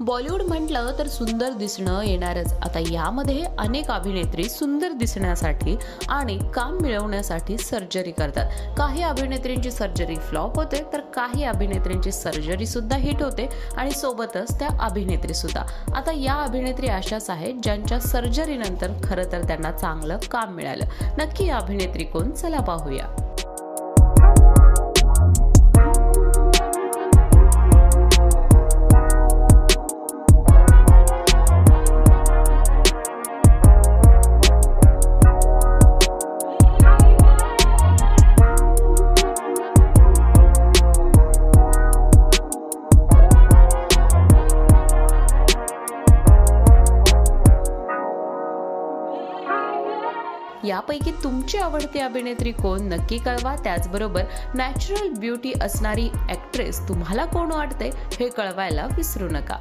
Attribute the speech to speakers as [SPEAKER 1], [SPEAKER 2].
[SPEAKER 1] बॉलिवूड म्हटलं तर सुंदर दिसणं येणारच. आता यामध्ये अनेक अभिनेत्री सुंदर दिसण्यासाठी आणि काम मिळवण्यासाठी सर्जरी करतात. काही अभिनेत्रींची सर्जरी फ्लॉप होते तर काही अभिनेत्रींची सर्जरी सुद्धा हिट होते आणि सोबतच त्या अभिनेत्री सुद्धा. आता या अभिनेत्री अशाच आहेत ज्यांच्या सर्जरीनंतर खरं तर त्यांना चांगलं काम मिळालं. नक्की या अभिनेत्री कोण? चला पाहूया. यापैकी तुमची आवडती अभिनेत्री कोण? नक्की कळवा. त्याचबरोबर नॅचरल ब्युटी असणारी ॲक्ट्रेस तुम्हाला कोण वाटते हे कळवायला विसरू नका.